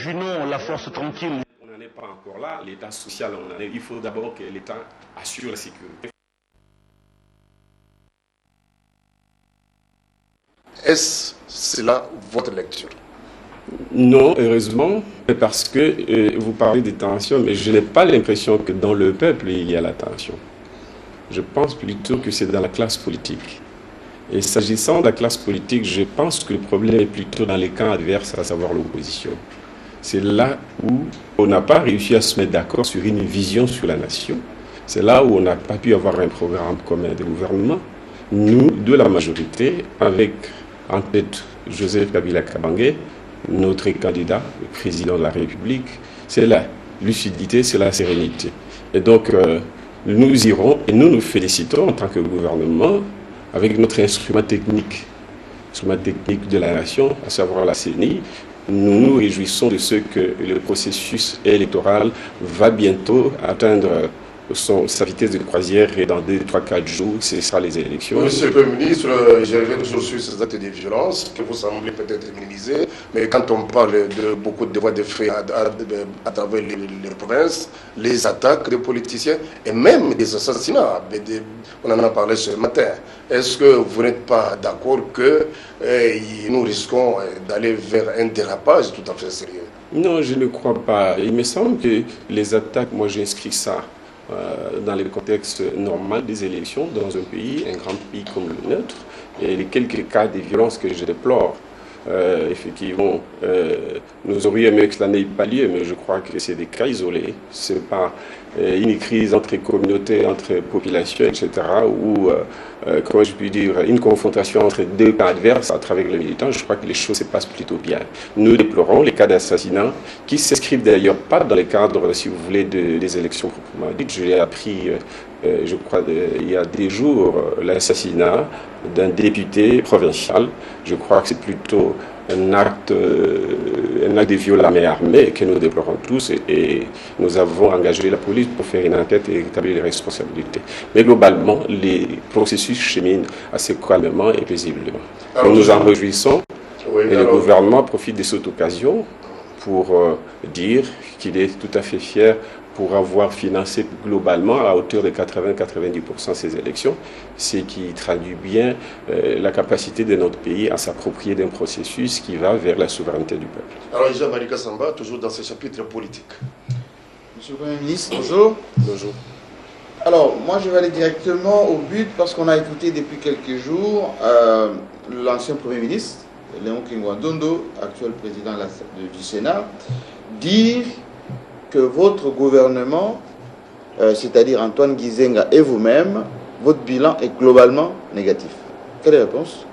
imaginons la force tranquille. On n'en est pas encore là, l'état social, il faut d'abord que l'État assure la sécurité. Est-ce cela votre lecture? Non, heureusement, parce que vous parlez des tensions, mais je n'ai pas l'impression que dans le peuple, il y a la tension. Je pense plutôt que c'est dans la classe politique. Et s'agissant de la classe politique, je pense que le problème est plutôt dans les camps adverses, à savoir l'opposition. C'est là où on n'a pas réussi à se mettre d'accord sur une vision sur la nation. C'est là où on n'a pas pu avoir un programme commun de gouvernement. Nous, de la majorité, avec en tête Joseph Kabila Kabange, notre candidat, le président de la République, c'est la lucidité, c'est la sérénité. Et donc, nous irons et nous nous félicitons en tant que gouvernement avec notre instrument technique de la nation, à savoir la CENI. Nous nous réjouissons de ce que le processus électoral va bientôt atteindre sa vitesse de croisière et dans 2, 3, 4 jours, ce sera les élections. Monsieur le Premier ministre, je reviens toujours sur ces actes de violence que vous semblez peut-être minimiser, mais quand on parle de beaucoup de voies de fait à travers les provinces, les attaques des politiciens et même des assassinats, on en a parlé ce matin, est-ce que vous n'êtes pas d'accord que nous risquons d'aller vers un dérapage tout à fait sérieux? Non, je ne crois pas. Il me semble que les attaques, moi j'inscris ça dans le contexte normal des élections dans un pays, un grand pays comme le nôtre, et les quelques cas de violence que je déplore. Effectivement, nous aurions aimé que cela n'ait pas lieu, mais je crois que c'est des cas isolés. Ce n'est pas une crise entre communautés, entre populations, etc., ou, comment je puis dire, une confrontation entre deux cas adverses à travers les militants. Je crois que les choses se passent plutôt bien. Nous déplorons les cas d'assassinat qui s'inscrivent d'ailleurs pas dans le cadre, si vous voulez, des élections proprement dites. Je l'ai appris, je crois, il y a des jours, l'assassinat d'un député provincial. Je crois que c'est plutôt un acte de viol à main armée que nous déplorons tous et nous avons engagé la police pour faire une enquête et établir les responsabilités. Mais globalement, les processus cheminent assez calmement et paisiblement. Alors, nous nous en réjouissons et le gouvernement profite de cette occasion pour dire qu'il est tout à fait fier pour avoir financé globalement à hauteur de 80-90% ces élections, ce qui traduit bien la capacité de notre pays à s'approprier d'un processus qui va vers la souveraineté du peuple. Alors, Jean-Marie Kassamba, toujours dans ce chapitre politique. Monsieur le Premier ministre, bonjour. Bonjour. Alors, moi je vais aller directement au but parce qu'on a écouté depuis quelques jours l'ancien Premier ministre, Léon Kingouandondo, actuel président du Sénat, dire que votre gouvernement, c'est-à-dire Antoine Gizenga et vous-même, votre bilan est globalement négatif. Quelle est la réponse?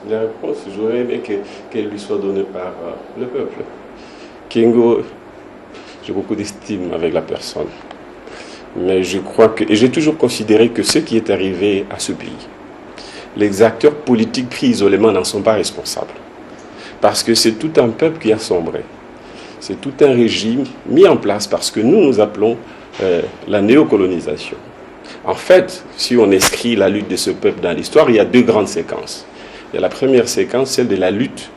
La réponse, j'aurais aimé qu'elle lui soit donnée par le peuple. Kingo, j'ai beaucoup d'estime avec la personne. Mais je crois que, et j'ai toujours considéré que ce qui est arrivé à ce pays, les acteurs politiques pris isolément n'en sont pas responsables. Parce que c'est tout un peuple qui a sombré. C'est tout un régime mis en place parce que nous appelons la néocolonisation. En fait, si on inscrit la lutte de ce peuple dans l'histoire, il y a deux grandes séquences. Il y a la première séquence, celle de la lutte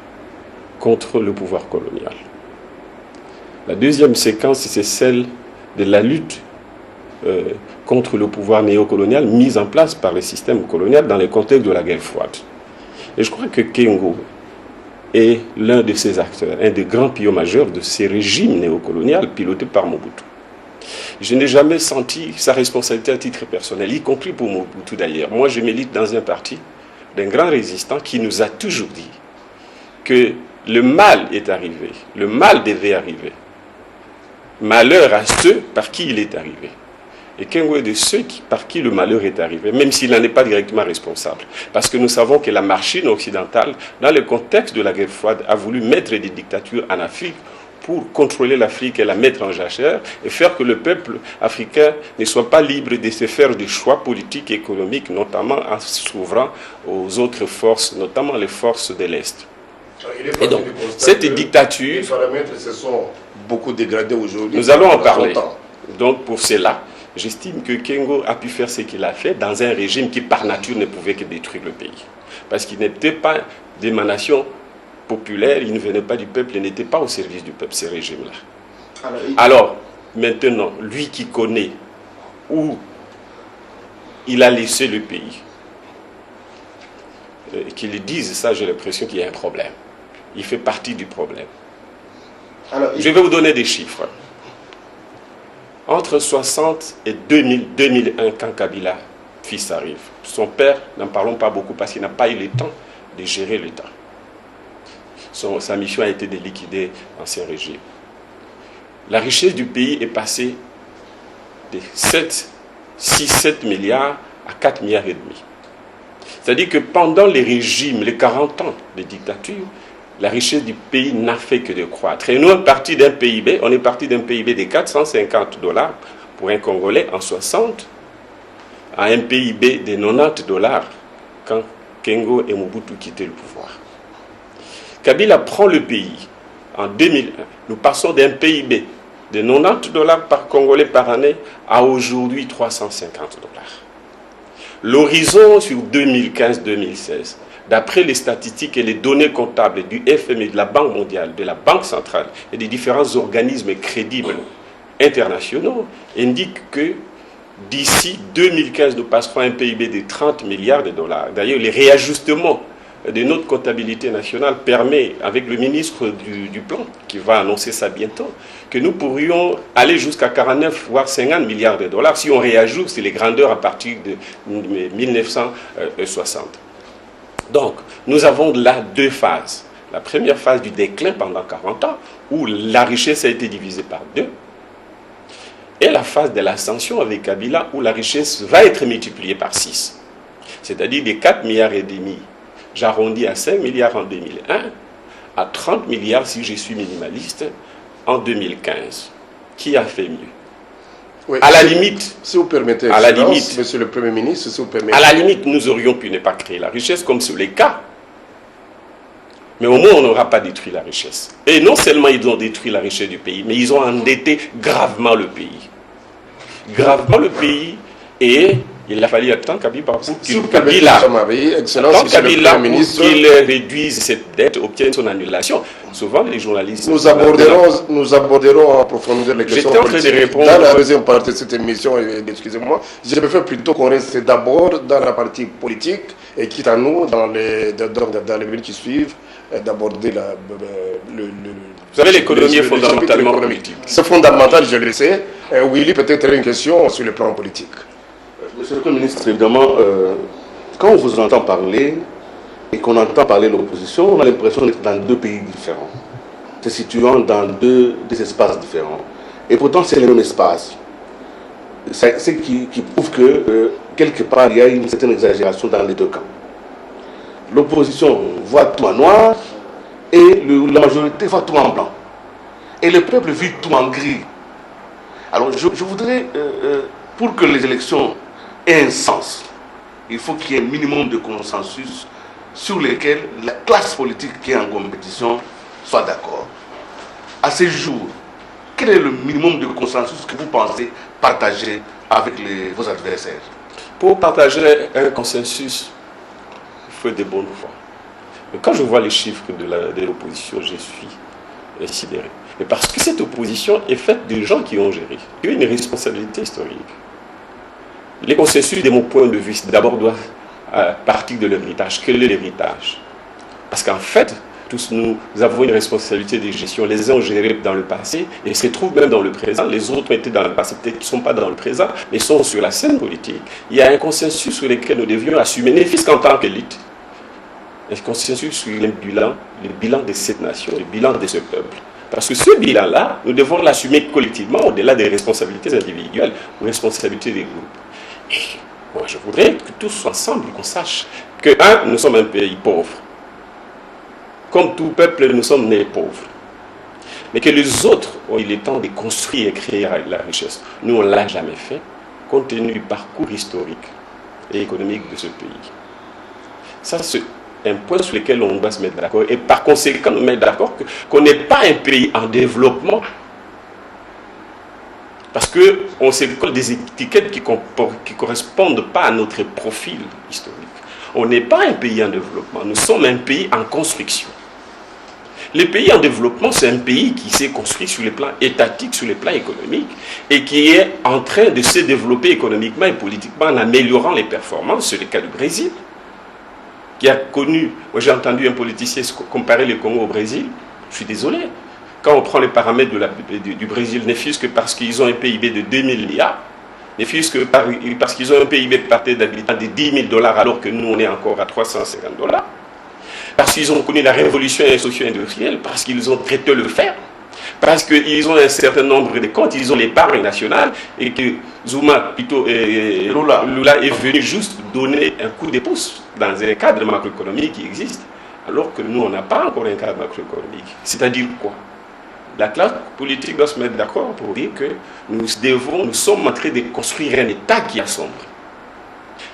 contre le pouvoir colonial. La deuxième séquence, c'est celle de la lutte contre le pouvoir néocolonial mis en place par le système colonial dans le contexte de la guerre froide. Et je crois que Kengo est l'un de ces acteurs, un des grands pions majeurs de ces régimes néocoloniaux pilotés par Mobutu. Je n'ai jamais senti sa responsabilité à titre personnel, y compris pour Mobutu d'ailleurs. Moi, je milite dans un parti d'un grand résistant qui nous a toujours dit que le mal est arrivé, le mal devait arriver. Malheur à ceux par qui il est arrivé. Et Kengo est de ceux par qui le malheur est arrivé, même s'il n'en est pas directement responsable. Parce que nous savons que la machine occidentale, dans le contexte de la guerre froide, a voulu mettre des dictatures en Afrique pour contrôler l'Afrique et la mettre en jachère et faire que le peuple africain ne soit pas libre de se faire des choix politiques et économiques, notamment en s'ouvrant aux autres forces, notamment les forces de l'Est. Et donc, cette dictature... Les paramètres se sont beaucoup dégradés aujourd'hui. Nous allons en parler. Donc, pour cela, j'estime que Kengo a pu faire ce qu'il a fait dans un régime qui, par nature, ne pouvait que détruire le pays. Parce qu'il n'était pas d'émanation populaire, il ne venait pas du peuple, il n'était pas au service du peuple, ces régimes-là. Alors, maintenant, lui qui connaît où il a laissé le pays, qu'il dise ça, j'ai l'impression qu'il y a un problème. Il fait partie du problème. Alors, je vais vous donner des chiffres. Entre 60 et 2001, quand Kabila, fils, arrive, son père, n'en parlons pas beaucoup parce qu'il n'a pas eu le temps de gérer l'État. Sa mission a été de liquider l'ancien régime. La richesse du pays est passée de 6-7 milliards à 4 milliards et demi. C'est-à-dire que pendant les régimes, les 40 ans de dictature, la richesse du pays n'a fait que de croître. Et nous, on est parti d'un PIB de 450 $ pour un Congolais en 60 à un PIB de 90 $ quand Kengo et Mobutu quittaient le pouvoir. Kabila prend le pays en 2001. Nous passons d'un PIB de 90 $ par Congolais par année à aujourd'hui 350 $. L'horizon sur 2015-2016, d'après les statistiques et les données comptables du FMI, de la Banque mondiale, de la Banque centrale et des différents organismes crédibles internationaux, indique que d'ici 2015, nous passerons à un PIB de 30 milliards $. D'ailleurs, les réajustements de notre comptabilité nationale permet, avec le ministre du Plan, qui va annoncer ça bientôt, que nous pourrions aller jusqu'à 49 voire 50 milliards $, si on réajuste les grandeurs à partir de 1960. Donc, nous avons là deux phases. La première phase du déclin pendant 40 ans, où la richesse a été divisée par deux, et la phase de l'ascension avec Kabila, où la richesse va être multipliée par 6. C'est-à-dire des 4 milliards et demi, j'arrondis à 5 milliards en 2001, à 30 milliards si je suis minimaliste, en 2015. Qui a fait mieux? Oui, à la limite, si vous permettez, à la limite, Monsieur le Premier ministre, si vous permettez. À la limite, nous aurions pu ne pas créer la richesse comme sur les cas. Mais au moins, on n'aura pas détruit la richesse. Et non seulement ils ont détruit la richesse du pays, mais ils ont endetté gravement le pays. Gravement le pays, et il a fallu attendre Kabila pour qu'il réduise cette dette, obtienne son annulation. Souvent, les journalistes... Nous aborderons en profondeur les questions politiques dans la deuxième partie de cette émission. Excusez-moi, je préfère plutôt qu'on reste d'abord dans la partie politique et quitte à nous, dans les minutes qui suivent, d'aborder vous savez, l'économie est fondamentalement politique. C'est fondamental, je le sais. Willy, peut-être une question sur le plan politique. Monsieur le Premier ministre, évidemment, quand on vous entend parler et qu'on entend parler de l'opposition, on a l'impression d'être dans deux pays différents, se situant dans des espaces différents. Et pourtant, c'est le même espace. C'est ce qui prouve que, quelque part, il y a une certaine exagération dans les deux camps. L'opposition voit tout en noir et la majorité voit tout en blanc. Et le peuple vit tout en gris. Alors, je voudrais, pour que les élections aient un sens, il faut qu'il y ait un minimum de consensus sur lesquels la classe politique qui est en compétition soit d'accord. À ce jour, quel est le minimum de consensus que vous pensez partager avec vos adversaires? Pour partager un consensus, il faut de bonnes foi. Mais quand je vois les chiffres de l'opposition, je suis sidéré. Mais parce que cette opposition est faite de gens qui ont géré, qui ont une responsabilité historique. Les consensus, de mon point de vue, d'abord doivent partir de l'héritage. Quel est l'héritage? Parce qu'en fait, tous nous avons une responsabilité de gestion. Les uns ont géré dans le passé et se trouvent même dans le présent. Les autres étaient dans le passé, peut-être qu'ils ne sont pas dans le présent, mais sont sur la scène politique. Il y a un consensus sur lequel nous devions assumer, ne fût-ce qu'en tant qu'élite. Un consensus sur le bilan de cette nation, le bilan de ce peuple. Parce que ce bilan-là, nous devons l'assumer collectivement, au-delà des responsabilités individuelles ou responsabilités des groupes. Et moi, je voudrais que tous ensemble, qu'on sache que, nous sommes un pays pauvre. Comme tout peuple, nous sommes nés pauvres. Mais que les autres ont eu le temps de construire et créer la richesse. Nous, on ne l'a jamais fait, compte tenu du parcours historique et économique de ce pays. Ça, c'est un point sur lequel on doit se mettre d'accord. Et par conséquent, nous mettre d'accord qu'on n'est pas un pays en développement. Parce qu'on se colle des étiquettes qui ne correspondent pas à notre profil historique. On n'est pas un pays en développement, nous sommes un pays en construction. Le pays en développement, c'est un pays qui s'est construit sur les plans étatiques, sur les plans économiques, et qui est en train de se développer économiquement et politiquement en améliorant les performances. C'est le cas du Brésil, qui a connu... Moi, j'ai entendu un politicien comparer le Congo au Brésil. Je suis désolé. Quand on prend les paramètres du Brésil, ne fût-ce que parce qu'ils ont un PIB de 2000 milliards, ne fût-ce que parce qu'ils ont un PIB par tête d'habitant de 10 000 $, alors que nous, on est encore à 350 $. Parce qu'ils ont connu la révolution socio-industrielle, parce qu'ils ont traité le fer, parce qu'ils ont un certain nombre de comptes, ils ont l'épargne nationale, et que Zuma, plutôt Lula est venu juste donner un coup de pouce dans un cadre macroéconomique qui existe, alors que nous, on n'a pas encore un cadre macroéconomique. C'est-à-dire quoi? La classe politique doit se mettre d'accord pour dire que nous sommes en train de construire un État qui est sombre,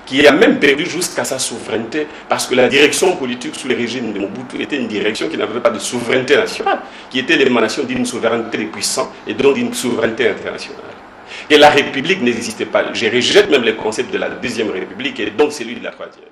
qui a même perdu jusqu'à sa souveraineté, parce que la direction politique sous le régime de Mobutu était une direction qui n'avait pas de souveraineté nationale, qui était l'émanation d'une souveraineté des puissants et donc d'une souveraineté internationale. Et la République n'existait pas. Je rejette même le concept de la deuxième République et donc celui de la troisième.